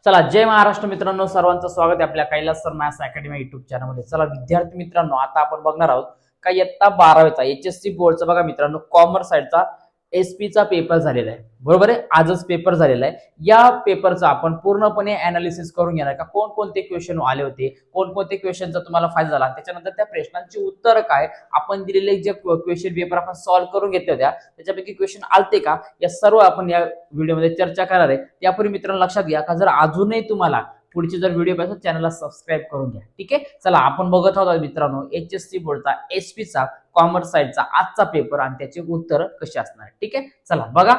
चला, जय महाराष्ट्र मित्रांनो, सर्वांचं स्वागत आहे आपल्या Kailas sir maths academy YouTube चॅनलमध्ये. चला विद्यार्थी मित्रांनो, आता आपण बघणार आहोत का इयत्ता 12वीचा एचएससी बोर्डचा बघा मित्रांनो, कॉमर्स साइडचा एसपीचा पेपर झालेला आहे. बरोबर आहे, आजच पेपर झालेला आहे. या पेपरचा आपण पूर्णपणे अनालिसिस करून घेणार का कोणकोणते क्वेश्चन आले होते, कोणकोणते क्वेश्चनचा तुम्हाला फायदा झाला, त्याच्यानंतर त्या प्रश्नांची उत्तर काय, आपण दिलेले जे क्वेश्चन पेपर आपण सॉल्व्ह करून घेतले होत्या त्याच्यापैकी क्वेश्चन आलते का, या सर्व आपण या व्हिडिओमध्ये चर्चा करणार आहे. त्यापूर्वी मित्रांनो लक्षात घ्या का जर अजूनही तुम्हाला पुढचे जर व्हिडिओ पाहिजे चॅनलला सबस्क्राईब करून घ्या. ठीक आहे, चला आपण बघत आहोत मित्रांनो एचएससी बोर्डचा एसपीचा कॉमर्स साइडचा आजचा पेपर आणि त्याचे उत्तर कसे असणार. ठीक आहे, चला बघा.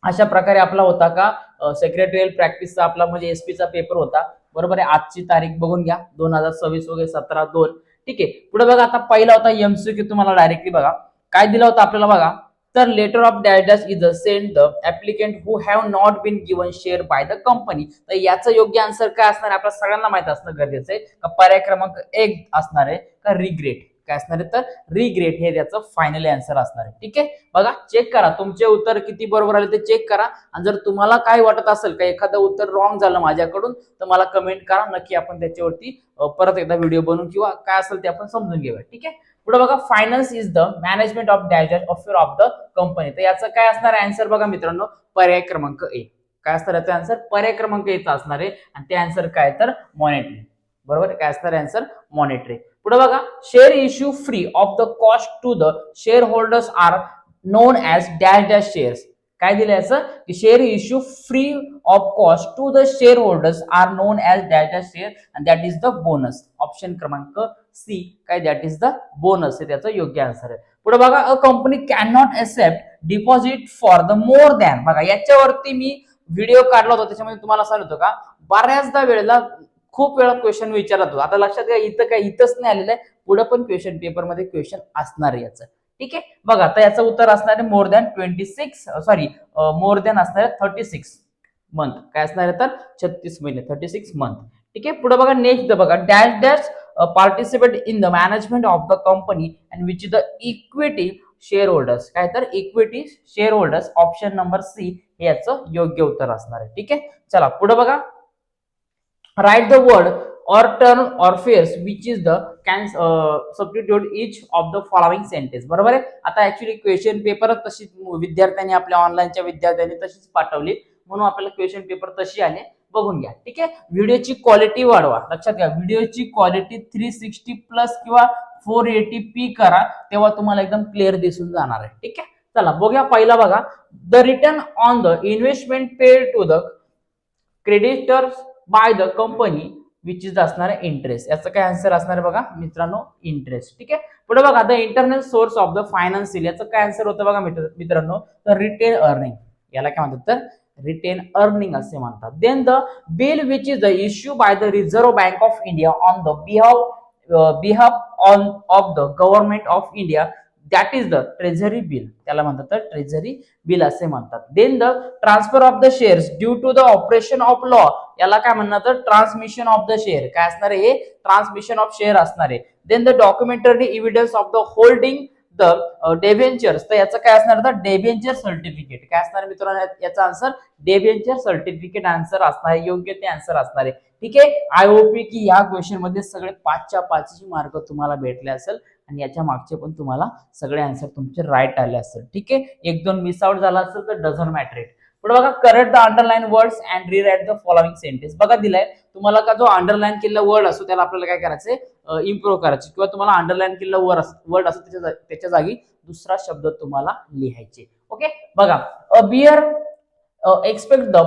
अशा प्रकारे आपला होता का सेक्रेटरियल प्रॅक्टिसचा आपला म्हणजे एसपीचा पेपर होता. बरोबर आहे, आजची तारीख बघून घ्या 2026 वगैरे 17/2. ठीक आहे, पुढे बघा. आता पहिला होता एमसीक्यू, तुम्हाला डायरेक्टली बघा काय दिला होता आपल्याला बघा. तर letter of dash dash is send the applicant who have not been given share by the company. तर याचं योग्य आन्सर काय असणार आहे आपल्या सगळ्यांना माहित असणं गरजेचं आहे. का पर्याय क्रमांक 1 असणार आहे का रिग्रेट. काय असणार आहे तर रिग्रेट हे त्याचं फायनली आन्सर असणार आहे. ठीक आहे, बघा चेक करा तुमचे उत्तर किती बरोबर आले ते चेक करा. आणि जर तुम्हाला काय वाटत असेल का एखादं उत्तर रॉंग झालं माझ्याकडून तर मला कमेंट करा, नक्की आपण त्याच्यावरती परत एकदा व्हिडिओ बनवून किंवा काय असेल ते आपण समजून घेऊया. ठीक आहे, पुढे बघा. Finance is the management of dash affair of the company. तर याचं काय असणार आहे आन्सर बघा मित्रांनो, पर्याय क्रमांक 1. काय असणार याचा आन्सर पर्याय क्रमांक 1 असणार आहे. आणि ते आन्सर काय तर मॉनिटरी. बरोबर, काय असणार आन्सर मॉनिटरी. पुढे बघा. Share issue free of the cost to the share holders are known as dash dash shares. काय दिलं याचं की share issue free of cost to the share holders are known as dash dash share and that is the bonus. Option क्रमांक C काय that is the bonus हे त्याचं योग्य answer आहे. पुढे बघा. A company can not accept deposit for the more than. बघा याच्यावरती मी व्हिडिओ काढला होता, त्याच्यामध्ये तुम्हाला सांगितलं होतं का बऱ्याचदा वेळेला खूप वेळा क्वेश्चन विचारला होता. आता लक्षात घ्या इथं काय इथंच नाही आलेलं आहे, पुढे पण क्वेश्चन पेपर मध्ये क्वेश्चन असणार आहे याचं. ठीक आहे, बघा आता याचं उत्तर असणार आहे मोर दॅन 26 मोर दॅन असणार आहे 36 मंथ. काय असणार आहे तर 36 महिने 36 मंथ. ठीक आहे, पुढे बघा. नेक्स्ट बघा. Dash dash participate in the management of the company and which the equity share holders. काय तर equity share holders. Option number C हे याचं योग्य उत्तर असणार आहे. ठीक आहे, चला पुढे बघा. Write the word or term or phrase which is the can substitute each of the following sentence. बरोबर आहे. आता ऍक्च्युली क्वेश्चन पेपर तशी विद्यार्थ्यांनी आपल्या ऑनलाईनच्या विद्यार्थ्यांनी तशीच पाठवली, म्हणून आपल्याला क्वेश्चन पेपर तशी आले. बघून घ्या. ठीक आहे, व्हिडिओची क्वालिटी वाढवा. लक्षात घ्या व्हिडिओची क्वालिटी 360 प्लस किंवा 480p करा, तेव्हा तुम्हाला एकदम क्लिअर दिसून जाणार आहे. ठीक आहे, चला बघूया. पहिला बघा. The return on the investment paid to the creditors by the company which is असणार आहे इंटरेस्ट. याचं काय आन्सर असणार आहे बघा मित्रांनो इंटरेस्ट. ठीक आहे, पुढे बघा. The internal source of the financial. याचं काय आन्सर होतं बघा मित्रांनो तर रिटेन अर्निंग. याला काय म्हणतात तर रिटेन अर्निंग असे म्हणतात. Then the bill which is the issue by the reserve bank of India on the behalf on of the government of India that is the treasury bill. त्याला म्हणतात तर treasury bill असे म्हणतात. Then the transfer of the shares due to the operation of law. याला काय म्हणणार तर transmission of the share. काय असणार आहे हे ट्रान्समिशन ऑफ शेअर असणार आहे. Then the documentary evidence of the holding the debentures. तर याचं काय असणार तर डेबेंचर सर्टिफिकेट. काय असणार मित्रांनो याचा आन्सर डेबेंचर सर्टिफिकेट आन्सर असणार आहे, योग्य ते आन्सर असणार आहे. ठीक आहे, आय होप की या क्वेश्चन मध्ये सगळे 5च्या 5 मार्क तुम्हाला भेटले असेल आणि याच्या मागचे पण तुम्हाला सगळे आन्सर तुमचे राईट आले असेल. ठीक आहे, 1-2 मिस आउट झाला असेल तर डझंट मॅटर इट. पुढे बघा. Correct the underline words and rewrite the following sentence. बघा दिलाय तुम्हाला का जो अंडरलाइन केलेला वर्ड असतो त्याला आपल्याला काय करायचंय इम्प्रूव्ह करायचे, किंवा तुम्हाला अंडरलाइन केलेला वर्ड असतो त्याच्या जागी दुसरा शब्द तुम्हाला लिहायचे. ओके, बघा. A bear expect the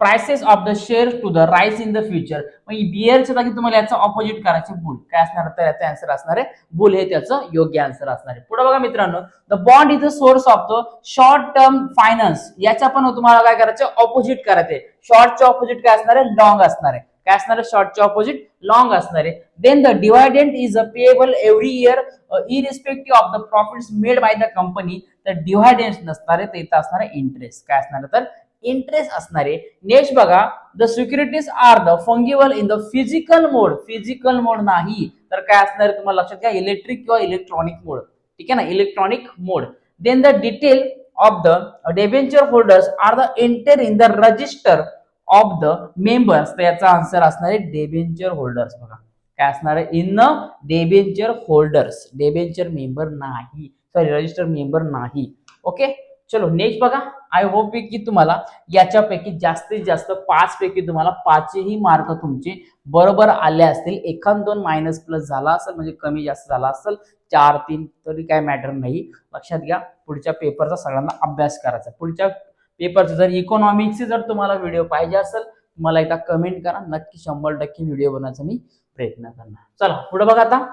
prices of the share to the rise in the future. मग बियरच्या जागी तुम्हाला याचं ऑपोजिट करायचे बुल. काय असणार तर याचा आन्सर असणार आहे बुल हे त्याचं योग्य आन्सर असणार आहे. पुढे बघा मित्रांनो. The bond is the source of the short term finance. याच्या पण तुम्हाला काय करायचं ऑपोजिट करायचे. शॉर्टचे ऑपोजिट काय असणार आहे लॉंग असणार आहे. काय असणार आहे शॉर्टचे ऑपोजिट लॉंग असणार आहे. Then the dividend is a payable every year irrespective of the profits made by the company. तर डिव्हायडेंट नसणार आहे, तर इथं असणार आहे इंटरेस्ट. काय असणार तर इंटरेस्ट असणार आहे. नेक्स्ट बघा. The securities are the fungible in the physical mode. Physical mode नाही तर काय असणार आहे तुम्हाला लक्षात घ्या इलेक्ट्रिक किंवा इलेक्ट्रॉनिक मोड. ठीक आहे ना, electronic mode. Then the detail of the debenture holders are the enter in the register of the members, तर याचा आन्सर असणार आहे डेबेंचर होल्डर्स. बघा काय असणार आहे, in the debenture holders, debenture member नाही, सॉरी रजिस्टर मेंबर नाही. ओके, चलो नेक्स्ट बघा. आय होप की तुम्हाला याच्यापैकी जास्तीत जास्त 5 पैकी तुम्हाला 5ही मार्क तुमचे बरोबर आले असतील. एखाद 2 मायनस प्लस झाला असेल म्हणजे कमी जास्त झाला असेल, 4-3 तरी काय मॅटर नाही. लक्षात घ्या, पुढच्या पेपरचा सगळ्यांना अभ्यास करायचा. पुढच्या पेपरचा जर इकॉनॉमिक्सचे जर तुम्हाला व्हिडिओ पाहिजे असेल, मला एकदा कमेंट करा, नक्की 100% व्हिडिओ बनवायचा मी प्रयत्न करणार. चला पुढे बघा. आता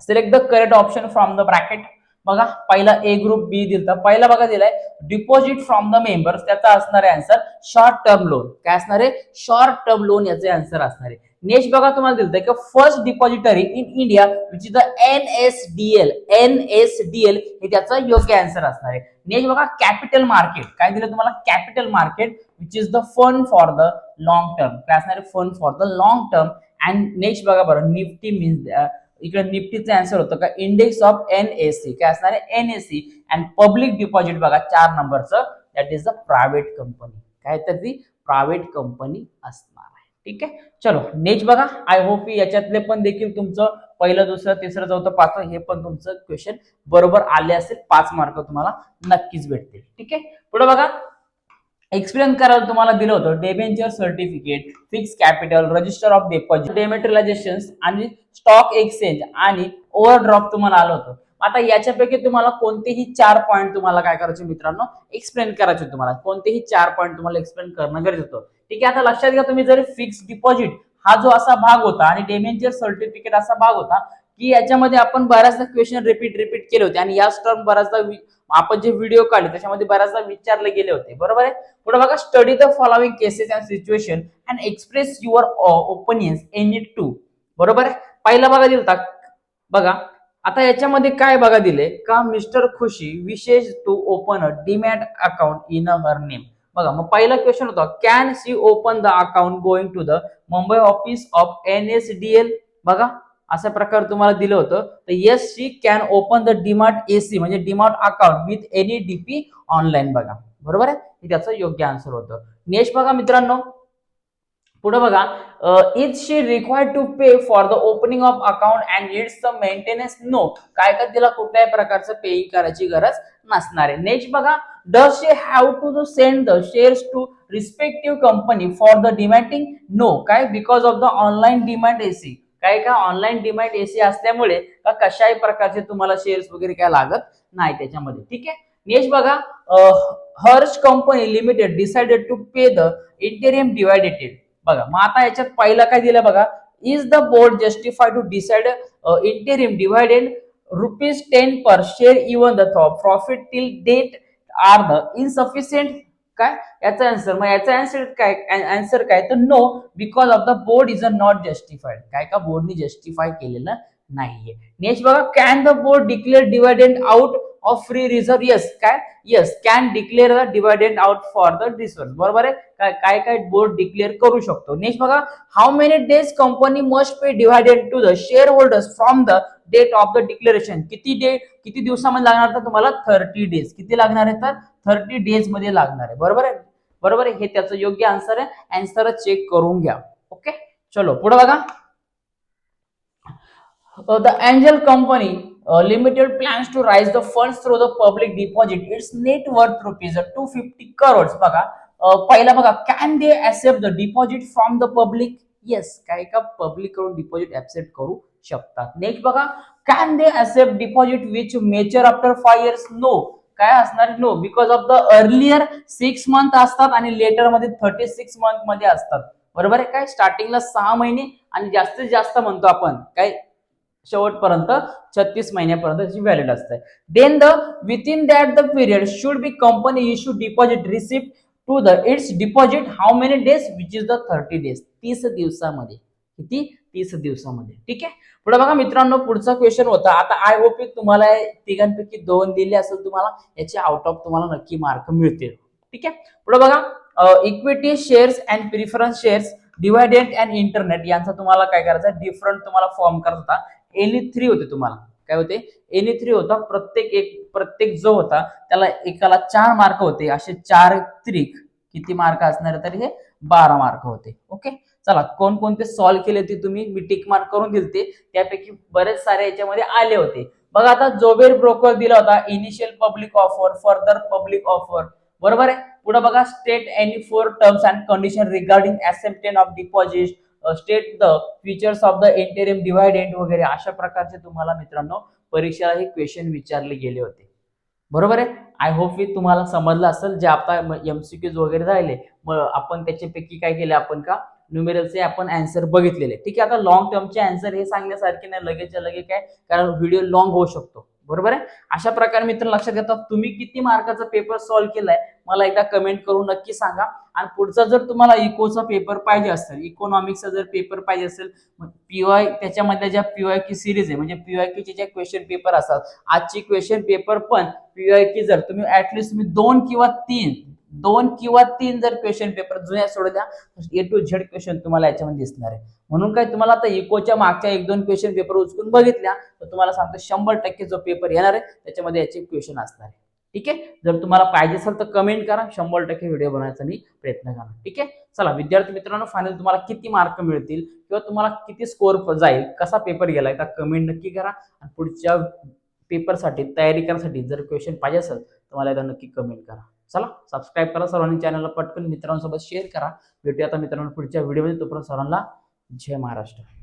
select the correct option from the bracket. बघा पहिला ए ग्रुप बी दिलता. पहिला बघा दिलाय डिपॉझिट फ्रॉम द मेंबर्स, त्याचा असणार आहे आन्सर शॉर्ट टर्म लोन. काय असणार आहे, शॉर्ट टर्म लोन याचे आन्सर असणार आहे. नेक्स्ट बघा तुम्हाला दिलतंय की first depository in India which is the NSDL. NSDL हे त्याचा योग्य आन्सर असणार आहे. नेक्स्ट बघा कॅपिटल मार्केट. काय दिलं तुम्हाला, capital market which is the fund for the long term. काय असणार आहे, fund for the long term. And next बघा बरं, निफ्टी मीन्स इकडे निफ्टीचं आन्सर होतं का इंडेक्स ऑफ एनएससी. काय असणार आहे, एनएससी. अँड पब्लिक डिपॉझिट बघा 4 नंबरचं, that is the private company. काय तर ती प्रायव्हेट कंपनी असणार आहे. ठीक आहे, चलो नेक्स्ट बघा. आय होप याच्यातले पण देखील तुमचं पहिलं, दुसरं, तिसरं, चौथं, पाचवं हे पण तुमचं क्वेश्चन बरोबर आले असेल. 5 मार्क तुम्हाला नक्कीच भेटतील. ठीक आहे, पुढे बघा. एक्सप्लेन करायला तुम्हाला दिलं होतं debenture certificate, fix capital, register of deposit, dematerialisation आणि स्टॉक एक्सचेंज आणि ओव्हरड्राफ्ट तुम्हाला आलं होतं. आता याच्यापैकी तुम्हाला कोणतेही 4 पॉईंट तुम्हाला काय करायचे मित्रांनो, एक्सप्लेन करायचे. तुम्हाला कोणतेही 4 पॉईंट तुम्हाला एक्सप्लेन करणं गरजेचं होतं. ठीक आहे, आता लक्षात घ्या, तुम्ही जर फिक्स डिपॉझिट हा जो असा भाग होता आणि डेबेंचर सर्टिफिकेट असा भाग होता की याच्यामध्ये आपण बऱ्याचदा क्वेश्चन रिपीट केले होते आणि याच टर्म बऱ्याचदा आपण जे व्हिडिओ काढले त्याच्यामध्ये बऱ्याचदा विचारले गेले होते. बरोबर आहे. पुढे बघा, study the following cases and situation and express your opinions in it to. बरोबर आहे. पहिला बघा दिलता बघा. आता याच्यामध्ये काय बघा दिले का, mister Khushi wishes to open a demat account in her name. बघा मग पहिला क्वेश्चन होता, can she open the account going to the Mumbai office of NSDL. बघा अशा प्रकारे तुम्हाला दिलं होतं. तर yes she can open the demat AC म्हणजे demat account with any DP online. बघा बरोबर आहे, हे त्याचं योग्य आन्सर होतं. नेक्स्ट बघा मित्रांनो, पुढे बघा, is she required to pay for the opening of account and its the maintenance. No, काय का तिला कुठल्याही प्रकारचं पेइंग करायची गरज नसणार आहे. नेक्स्ट बघा, does she have to send the shares to respective company for the dematting. No, काय because of the online demat AC. काय का ऑनलाईन डिमॅट एसी असल्यामुळे का कशाही प्रकारचे तुम्हाला शेअर्स वगैरे काय लागत नाही त्याच्यामध्ये. ठीक आहे. नेक्स्ट बघा, Harsh company limited decided to pay the interim डिवायडेड. बघा मग आता याच्यात पहिला काय दिलं बघा, is the board justified to decide interim डिवायडेड ₹10 per share even the profit till date are the insufficient. काय याचा आन्सर, मग याचा आन्सर काय तर no, because of the board is a not justified. काय का बोर्डनी जस्टिफाय केलेलं नाहीये. नेक्स्ट बघा, can the board declare डिवायडेंड out of free reserve. Yes, काय yes can declare the dividend out for the reserve. बरोबर आहे. काय काय बोर्ड डिक्लेअर करू शकतो. नेक्स्ट बघा, how many days company must pay dividend to the share holders from the date of the declaration. किती दिवसामध्ये लागणार तर तुम्हाला 30 डेज. किती लागणार आहे तर 30 डेज मध्ये लागणार आहे. बरोबर आहे. बरोबर आहे, हे त्याचं योग्य आन्सर आहे. आन्सर चेक करून घ्या. ओके, चलो पुढे बघा. The Angel Company Limited plans to raise the funds through the public deposit. Its net worth ₹250 crores. बघा पहिला बघा, can they accept the deposit from the public? Yes, काय का पब्लिक कडून डिपॉझिट ऍक्सेप्ट करू शकतात. नेक्स्ट बघा, can they accept deposit which mature after 5 years? No, काय असणार, no, because of the earlier 6 month असतात आणि लेटर मध्ये 36 मंथ मध्ये असतात. बरोबर आहे. काय स्टार्टिंगला 6 महिने आणि जास्तीत जास्त म्हणतो आपण काय शेवटपर्यंत 36 महिन्यापर्यंत त्याची व्हॅलिड असते. Then the within that the period should be company issue deposit receipt to the its deposit how many days which is the 30 days. 30 दिवसामध्ये. किती? 30 दिवसामध्ये. ठीक आहे. पुढे बघा मित्रांनो, पुढचा क्वेश्चन होता. आता आय होप तुम्हाला तिघांपैकी 2 दिले असेल, तुम्हाला याचे आउट ऑफ तुम्हाला नक्की मार्क मिळतील. ठीक आहे. पुढे बघा, equity shares and preference shares divided and internet यांचा तुम्हाला काय करायचं, डिफरंट तुम्हाला फॉर्म करत होता. एनी 3 होते तुम्हाला. काय होते? एनी 3 होता. प्रत्येक जो होता त्याला एकाला 4 मार्क होते. असे 4 त्रिक किती मार्क असणार तर हे 12 मार्क होते. ओके, चला कोणकोणते सॉल्व्ह केले ते तुम्ही मी टिक मार्क करून दिलते, त्यापैकी बरेच सारे याच्यामध्ये आले होते. बघा आता जोबेर ब्रोकर दिला होता initial public offer, further public offer, बरोबर आहे. पुढे बघा state any four terms and condition regarding acceptance of deposit, state the features of the interim dividend वगैरे अशा प्रकारचे तुम्हाला मित्रांनो परीक्षेला हे क्वेश्चन विचारले गेले होते. बरोबर आहे. आय होप की तुम्हाला समजलं असेल. जे आता एमसीक्यूज वगैरे राहिले मग आपण त्याच्यापैकी काय केले, आपण का न्यूमेरलचे आपण आन्सर बघितलेले. ठीक आहे, आता लॉंग टर्मचे आन्सर हे सांगण्यासारखे नाही, लगेचच्या लगे काय, कारण व्हिडिओ लॉंग होऊ शकतो. बरोबर आहे. अशा प्रकारे मित्र लक्षात घेता तुम्ही किती मार्काचा पेपर सॉल्व्ह केलाय मला एकदा कमेंट करून नक्की सांगा. आणि पुढचा जर तुम्हाला इकोचा पेपर पाहिजे असेल, इकॉनॉमिक्सचा जर पेपर पाहिजे असेल, पीवाय त्याच्यामधल्या ज्या पीवायक्यू सिरीज आहे म्हणजे पीवायक्यूचे जे क्वेश्चन पेपर असतात, आजची क्वेश्चन पेपर पण पीवायक्यू जर तुम्ही ऍटलिस्ट तुम्ही दोन किंवा तीन जर क्वेश्चन पेपर जुन्या सोडल्या ए टू झेड क्वेश्चन तुम्हाला याच्यामध्ये दिसणार आहे. म्हणून काय तुम्हाला आता इकोच्या मागच्या 1-2 क्वेश्चन पेपर उचकून बघितल्या तर तुम्हाला सांगतो 100% जो पेपर येणार आहे त्याच्यामध्ये याचे क्वेश्चन असणार आहे. ठीक आहे, जर तुम्हाला पाहिजे असेल तर कमेंट करा, 100% व्हिडिओ बनवायचा मी प्रयत्न करणार. ठीक आहे, चला विद्यार्थी मित्रांनो, फायनल तुम्हाला किती मार्क मिळतील किंवा तुम्हाला किती स्कोर जाईल, कसा पेपर गेलाय तर कमेंट नक्की करा. आणि पुढच्या पेपरसाठी तयारी करण्यासाठी जर क्वेश्चन पाहिजे असेल तर मला एकदा नक्की कमेंट करा. चला सबस्क्राईब करा सर्वांनी, चॅनलला पटकन मित्रांसोबत शेअर करा. भेटूया आता मित्रांनो पुढच्या व्हिडिओमध्ये. तोपर्यंत सर्वांना जय महाराष्ट्र.